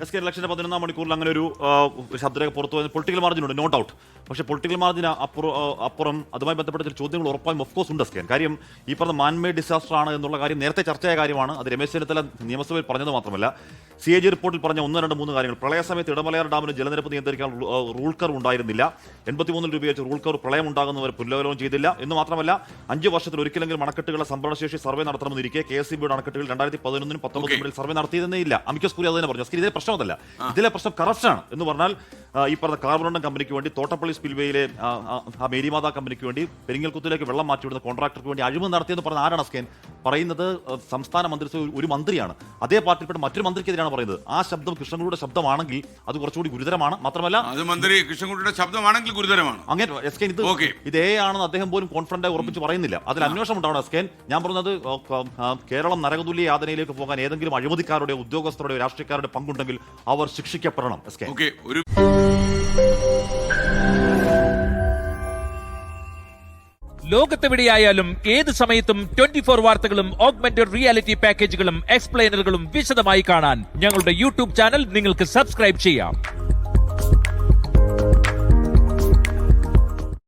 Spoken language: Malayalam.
SK ഇലക്ഷന്റെ 11-ാം മണിക്കൂറിൽ അങ്ങനെ ഒരു ശബ്ദരേഖ പുറത്തു വന്ന പൊളിറ്റിക്കൽ മാർജിൻ ഉണ്ട്, നോ ഡൗട്ട്. പക്ഷേ പൊളിറ്റിക്കൽ മാർജിന് അപ്പുറം അതുമായി ബന്ധപ്പെട്ട ചില ചോദ്യങ്ങൾ ഉറപ്പായും ഓഫ്കോഴ്സ് ഉണ്ട് SK. കാര്യം ഈ പറഞ്ഞ മാൻമേഡ് ഡിസാസ്റ്റർ ആണ് എന്നുള്ള കാര്യം നേരത്തെ ചർച്ചയായ കാര്യമാണ്. അത് രമേശ് ചെന്നിത്തല നിയമസഭയിൽ പറഞ്ഞത് മാത്രമല്ല, CAG റിപ്പോർട്ടിൽ പറഞ്ഞ 1, 2, 3 കാര്യങ്ങൾ. പ്രളയ സമയത്ത് ഇടമലയാർ ഡാമിന് ജലനിരപ്പ് നിയന്ത്രിക്കാൻ റൂൾ കർവ് ഉണ്ടായിരുന്നില്ല. 83 രൂപ വെച്ച് റൂൾ കർവ് പ്രളയം ഉണ്ടാകുന്നവർ പുനരവലോകനം ചെയ്തില്ല എന്ന് മാത്രമല്ല 5 വർഷത്തിൽ ഒരിക്കലെങ്കിലും അണക്കെട്ടുകളുടെ സംഭരണശേഷി സർവേ നടത്തണമെന്നിരിക്കെ KSEBിയുടെ അണക്കെട്ടുകൾ 2011-നും 19-നും സർവേ നടത്തിയതെന്നേ ഇല്ല. അമിക്കസ് കുര്യൻ അത് തന്നെ പറഞ്ഞു. ഇതിലെ പ്രശ്നമല്ല, ഇതിലെ പ്രശ്നം കറപ്ഷനാണ് എന്ന് പറഞ്ഞാൽ ഈ പറഞ്ഞ കാർബൺ കമ്പനിക്ക് വേണ്ടി തോട്ടപ്പള്ളി സ്പിൽവേയിലെ ആ മേരിമാത കമ്പനിക്ക് വേണ്ടി പെരിങ്ങൽകുത്തിലേക്ക് വെള്ളം മാറ്റിവിടുന്ന കോൺട്രാക്ടർക്ക് വേണ്ടി അഴിമതി നടത്തിയെന്ന് പറഞ്ഞ ആരാണ് SK? പറയുന്നത് സംസ്ഥാന മന്ത്രിസഭ ഒരു മന്ത്രിയാണ്. അതേ പാർട്ടിയിൽപ്പെട്ട മറ്റൊരു മന്ത്രിക്കെതിരെയാണ് പറയുന്നത്. ആ ശബ്ദം കൃഷ്ണൻകുട്ടിയുടെ ശബ്ദമാണെങ്കിൽ അത് കുറച്ചുകൂടി ഗുരുതരമാണ്. മാത്രമല്ല അത് മന്ത്രി കൃഷ്ണൻകുട്ടിയുടെ ശബ്ദമാണെങ്കിൽ ഗുരുതരമാണ്. അങ്ങനെ SK ഇത് ആണെന്ന് അദ്ദേഹം പോലും കോൺഫിഡന്റായി ഉറപ്പിച്ച് പറയുന്നില്ല. അതിൽ അന്വേഷണം ഉണ്ടാവണം SK. ഞാൻ പറഞ്ഞത് കേരളം നരകതുല്യ യാതനയിലേക്ക് പോകാൻ ഏതെങ്കിലും അഴിമതിക്കാരുടെ ഉദ്യോഗസ്ഥരുടെ രാഷ്ട്രീയക്കാരുടെ പങ്കുണ്ടെങ്കിൽ അവർ ശിക്ഷിക്കപ്പെടണം SK. ലോകത്തെവിടെയായാലും ഏത് സമയത്തും 24 വാർത്തകളും ഓഗ്മെന്റഡ് റിയാലിറ്റി പാക്കേജുകളും എക്സ്പ്ലെയിനറുകളും വിശദമായി കാണാൻ ഞങ്ങളുടെ യൂട്യൂബ് ചാനൽ നിങ്ങൾക്ക് സബ്സ്ക്രൈബ് ചെയ്യാം.